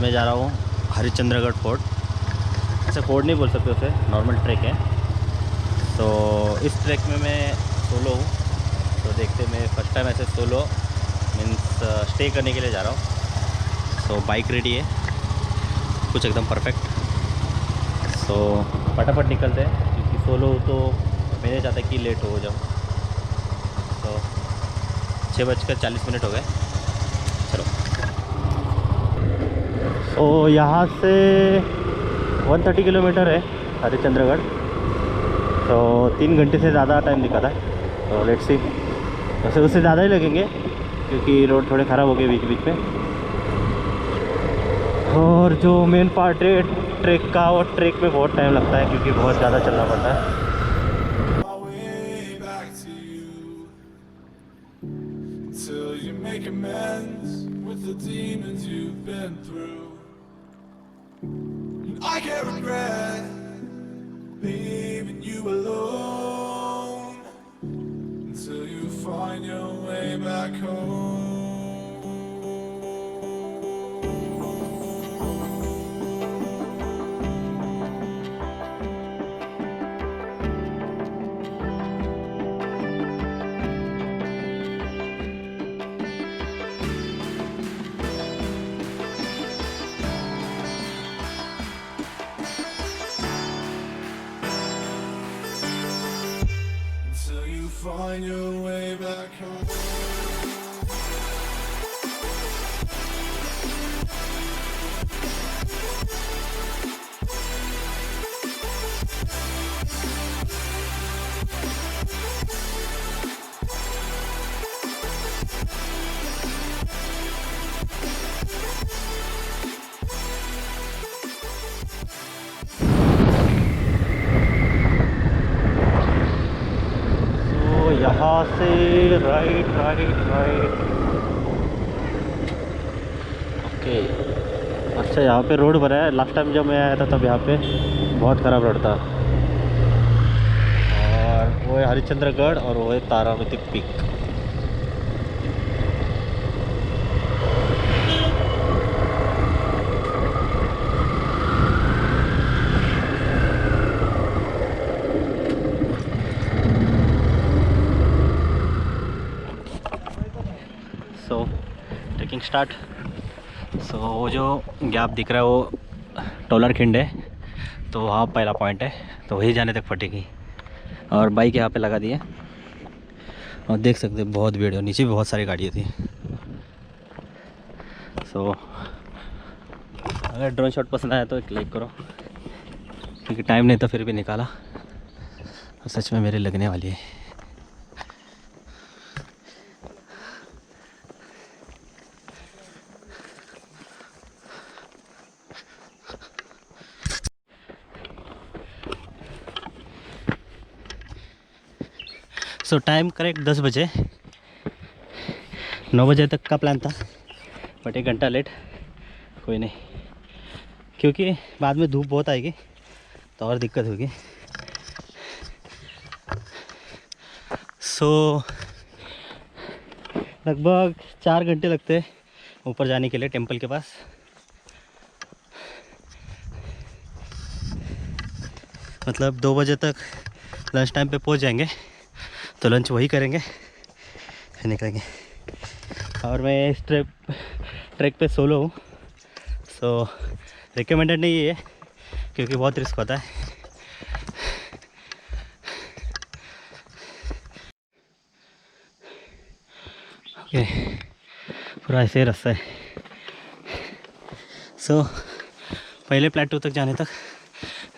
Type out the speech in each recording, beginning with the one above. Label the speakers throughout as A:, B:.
A: मैं जा रहा हूँ हरिश्चंद्रगढ़ फोर्ट। ऐसे फोर्ट नहीं बोल सकते उसे, नॉर्मल ट्रैक है। तो इस ट्रैक में मैं सोलो हूँ। तो देखते मैं फर्स्ट टाइम ऐसे सोलो मीन्स स्टे करने के लिए जा रहा हूँ। सो बाइक रेडी है, कुछ एकदम परफेक्ट। सो फटाफट निकलते हैं क्योंकि सोलो हूँ तो मैं नहीं चाहता कि लेट हो जाऊँ। तो 6:40 हो गए। चलो। तो यहाँ से 130 किलोमीटर है हरिश्चंद्रगढ़। तो 3 घंटे से ज़्यादा टाइम दिखा था। तो लेट्स सी, वैसे उससे ज़्यादा ही लगेंगे क्योंकि रोड थोड़े ख़राब हो गए बीच बीच में। और जो मेन पार्ट है ट्रैक का, वो ट्रैक में बहुत टाइम लगता है क्योंकि बहुत ज़्यादा चलना पड़ता है। Till you make amends with the demons you've been through. And I can't regret leaving you alone until you find your way back home. Find your way back home. यहाँ से राइट राइट राइट। ओके, अच्छा यहाँ पे road बना है। Last time जब मैं आया था तब यहाँ पे बहुत ख़राब रोड था। और वो है हरिश्चंद्रगढ़ और वो है तारामती पीक। सो ट्रेकिंग स्टार्ट। सो वो जो गैप दिख रहा है वो टोलर खिंड है। तो वहाँ पहला पॉइंट है, तो वही जाने तक फटेगी। और बाइक यहाँ पे लगा दी है और देख सकते हैं बहुत भीड़ है, नीचे भी बहुत सारी गाड़ियाँ थी। सो अगर ड्रोन शॉट पसंद आया तो एक लाइक करो, क्योंकि टाइम नहीं था फिर भी निकाला और सच में मेरे लगने वाली है। सो टाइम करेक्ट 10 बजे। 9 बजे तक का प्लान था बट 1 घंटा लेट। कोई नहीं, क्योंकि बाद में धूप बहुत आएगी तो और दिक्कत होगी। सो लगभग 4 घंटे लगते हैं ऊपर जाने के लिए टेंपल के पास। मतलब 2 बजे तक लंच टाइम पे पहुंच जाएंगे, तो लंच वही करेंगे फिर निकलेंगे। और मैं इस ट्रैक पे सोलो हूँ। सो रिकमेंडेड नहीं है क्योंकि बहुत रिस्क होता है। ओके, पूरा ऐसे ही रास्ता है। सो पहले प्लेटू तक जाने तक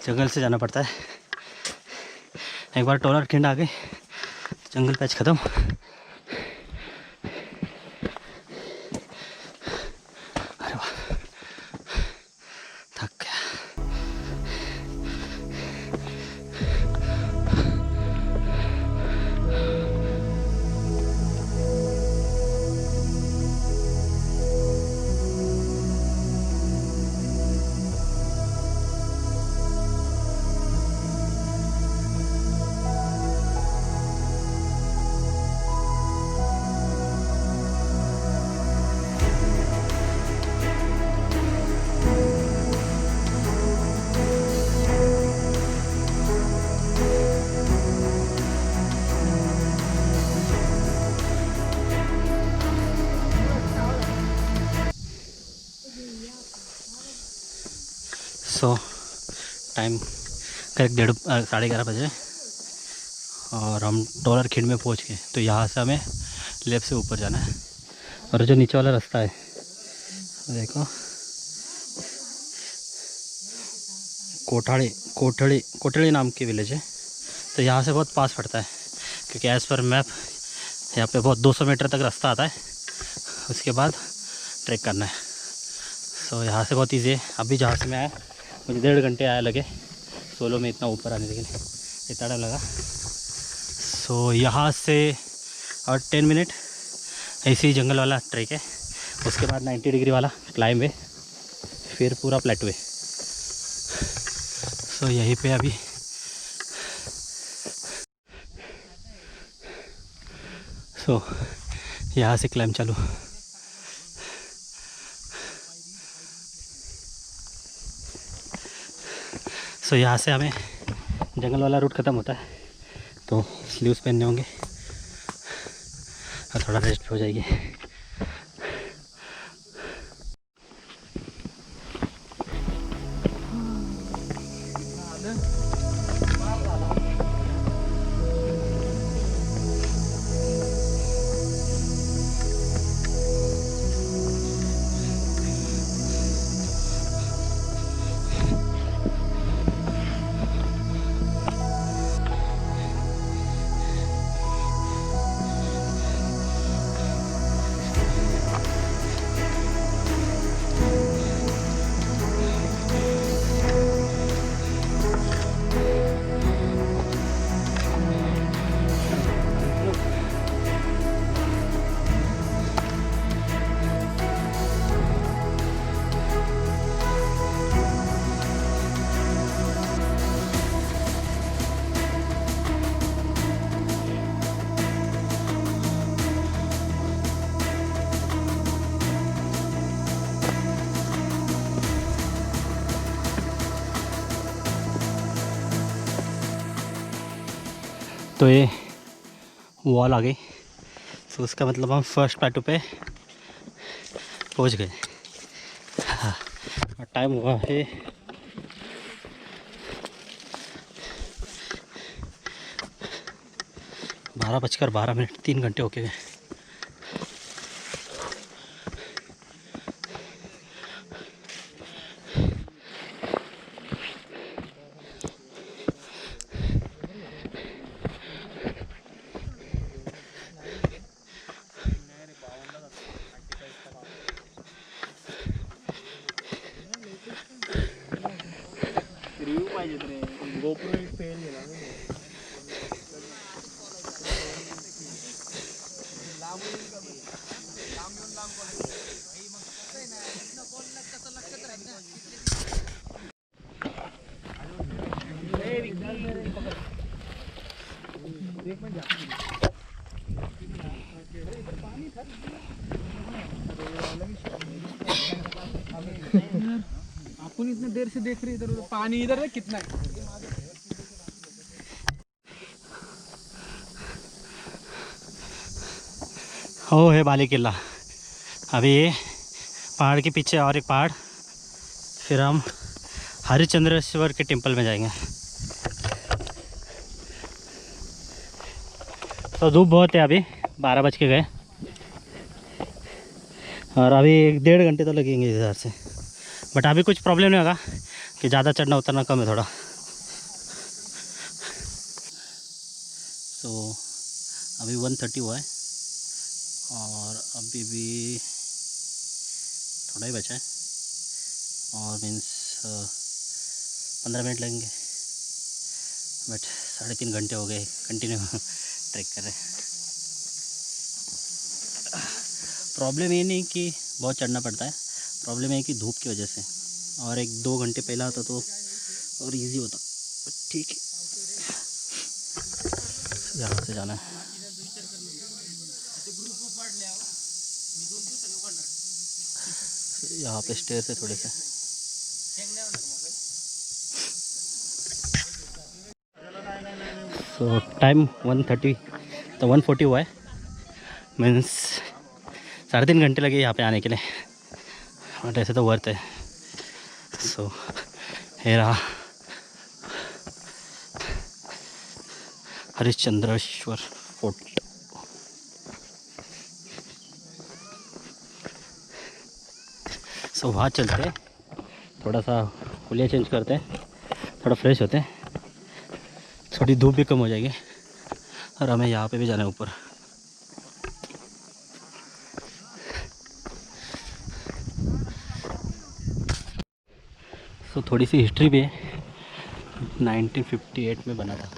A: जंगल से जाना पड़ता है। एक बार टोलर खिंड आ गई, जंगल पैच ख़त्म। अरे वाह, थक गया।
B: सो टाइम करेक्ट 11:30 बजे और हम डॉलर खिंड में पहुंच गए। तो यहाँ से हमें लेफ्ट से ऊपर जाना है और जो नीचे वाला रास्ता है देखो, कोठड़ी नाम की विलेज है। तो यहाँ से बहुत पास पड़ता है क्योंकि एज़ पर मैप यहाँ पे बहुत 200 मीटर तक रास्ता आता है, उसके बाद ट्रैक करना है। सो यहाँ से बहुत ईजी है। अभी जहाँ से मैं आया मुझे 1.5 घंटे आया लगे सोलो में इतना ऊपर आने के लिए, इतना टाइम लगा। सो यहाँ से और 10 मिनट ऐसे ही जंगल वाला ट्रैक है, उसके बाद 90 डिग्री वाला क्लाइंब है, फिर पूरा प्लेटू है। सो यहीं पे अभी यहाँ से क्लाइंब चालू। यहाँ से हमें जंगल वाला रूट ख़त्म होता है तो स्लीव्स पहनने होंगे और थोड़ा रेस्ट हो जाएगी। तो ये वॉल आ गई, तो उसका मतलब हम फर्स्ट प्लेटू पे पहुंच गए। और टाइम हुआ है 12:12, 3 घंटे हो गए।
C: अपन इतने देर से देख रहे इधर, पानी इधर है कितना है।
B: वो है बाली किला। अभी ये पहाड़ के पीछे और एक पहाड़, फिर हम हरिचंद्रेश्वर के टेंपल में जाएंगे। तो धूप बहुत है, अभी 12 बज के गए और अभी 1.5 घंटे तो लगेंगे इधर से। बट अभी कुछ प्रॉब्लम नहीं होगा कि ज़्यादा चढ़ना उतरना कम है थोड़ा। तो अभी 1:30 हुआ है और अभी भी थोड़ा ही बचा है और मीन्स 15 मिनट लगेंगे। बट 3.5 घंटे हो गए कंटिन्यू ट्रैक कर रहे हैं। प्रॉब्लम ये नहीं कि बहुत चढ़ना पड़ता है, प्रॉब्लम है कि धूप की वजह से, और 1-2 घंटे पहला होता तो और इजी होता। ठीक है, यहाँ से जाना है। यहाँ पे स्टेयर से थोड़े से सो टाइम 1:30 तो 1:40 हुआ है, मीन्स 3.5 घंटे लगे यहाँ पे आने के लिए। और ऐसे तो वर्थ है। सो ये रहा हरिश्चंद्रेश्वर फोर्ट। सो वहाँ चलते हैं, थोड़ा सा हुलिया चेंज करते हैं, थोड़ा फ्रेश होते हैं, थोड़ी धूप भी कम हो जाएगी और हमें यहाँ पे भी जाना है ऊपर। सो थोड़ी सी हिस्ट्री भी है, 1958 में बना था।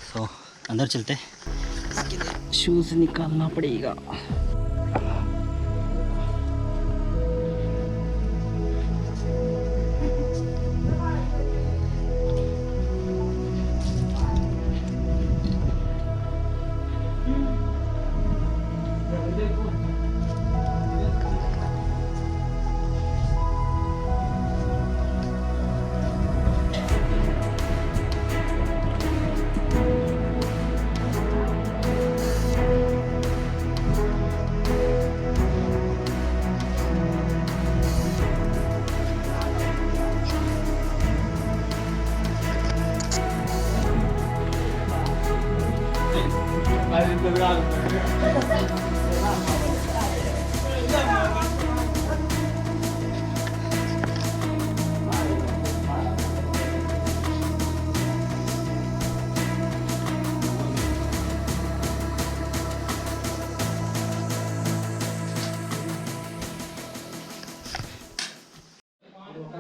B: सो अंदर चलते हैं, इसके लिए शूज़ निकालना पड़ेगा।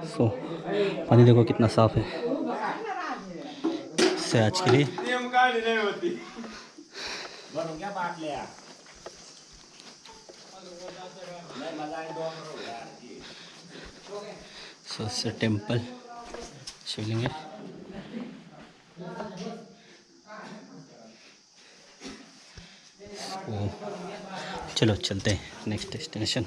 B: सो पानी देखो कितना साफ है। से आज के लिए सो इससे टेम्पल शिवलिंग है। चलो चलते हैं नेक्स्ट डेस्टिनेशन।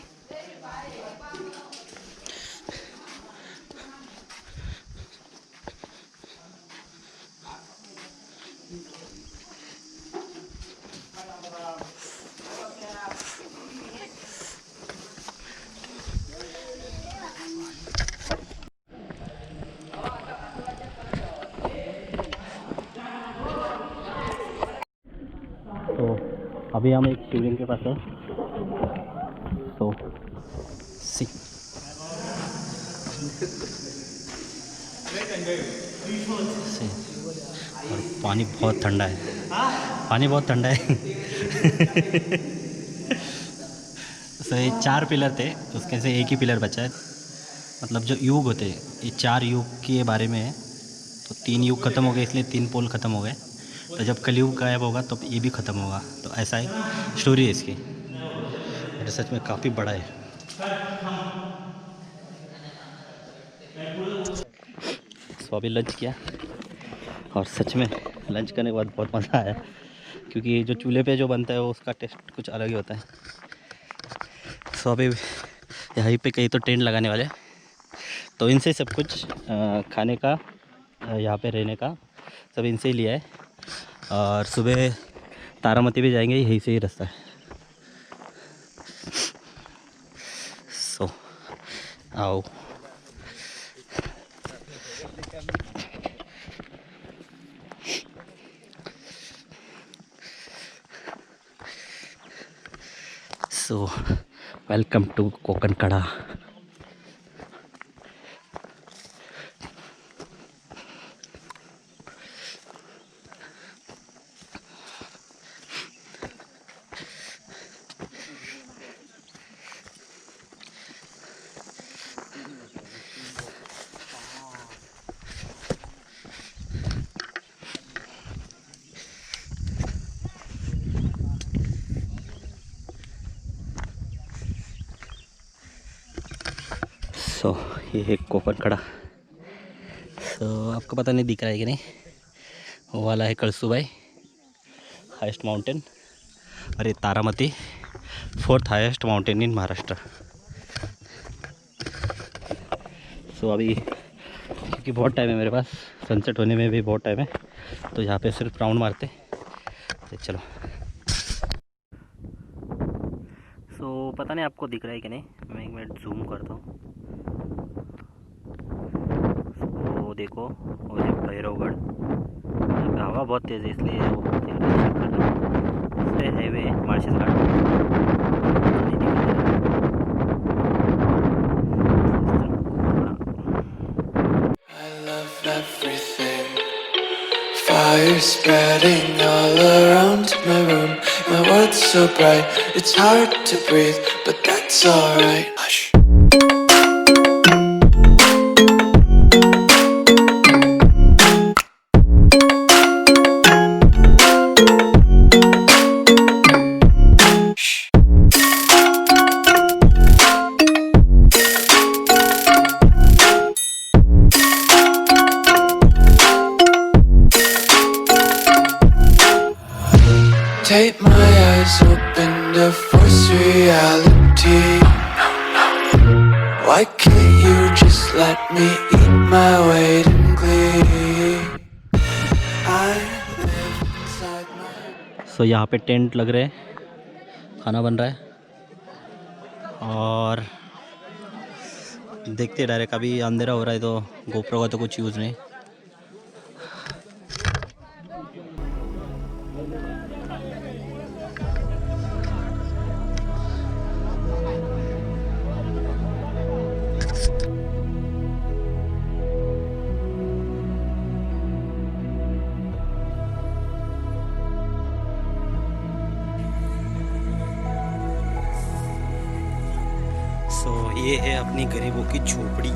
B: तो अभी हम एक शिवलिंग के पास है। तो सी और पानी बहुत ठंडा है, पानी बहुत ठंडा है। तो ये 4 पिलर थे, उसके से एक ही पिलर बचा है। मतलब जो युग होते हैं, ये 4 युग के बारे में है। तो 3 युग ख़त्म हो गए, इसलिए 3 पोल ख़त्म हो गए। तो जब कलयुग गायब होगा तो ये भी ख़त्म होगा। तो ऐसा एक स्टोरी है इसकी, और सच में काफ़ी बड़ा है। तो अभी लंच किया और सच में लंच करने के बाद बहुत मज़ा आया, क्योंकि जो चूल्हे पे जो बनता है वो उसका टेस्ट कुछ अलग ही होता है। तो अभी यहीं पे कहीं तो टेंट लगाने वाले, तो इनसे सब कुछ खाने का, यहाँ पे रहने का सब इनसे ही लिया है। और सुबह तारामती भी जाएंगे, यहीं से ही रास्ता है। सो आओ। सो वेलकम टू कोकन कड़ा। सो ये है कोकन कड़ा। सो आपको पता नहीं दिख रहा है कि नहीं, वो वाला है कलसूबाई हाईएस्ट माउंटेन, और ये Taramati 4th highest mountain in Maharashtra. So अभी क्योंकि बहुत टाइम है मेरे पास, सनसेट होने में भी बहुत टाइम है, तो यहाँ पे सिर्फ राउंड मारते। तो चलो। सो पता नहीं आपको दिख रहा है कि नहीं, मैं 1 मिनट जूम करता हूँ। तो देखो वो है भैरवगढ़। यहाँ पे हवा बहुत तेज़ है इसलिए वो चेक कर रहा हूँ। इस पर हाईवे मार्शल घाट नहीं दिख रहा है।
D: I love everything. Fire spreading all around my room. My world's so bright, it's hard to breathe, but that's alright. Hush. Take my eyes open to force reality. Why can't you just let me eat my weight in glee? I live inside my...
B: सो यहाँ पे tent लग रहे हैं, खाना बन रहा है और देखते डायरेक्ट। अभी अंधेरा हो रहा है तो गोप्रो का तो कुछ यूज़ नहीं। सो ये है अपनी गरीबों की झोपड़ी।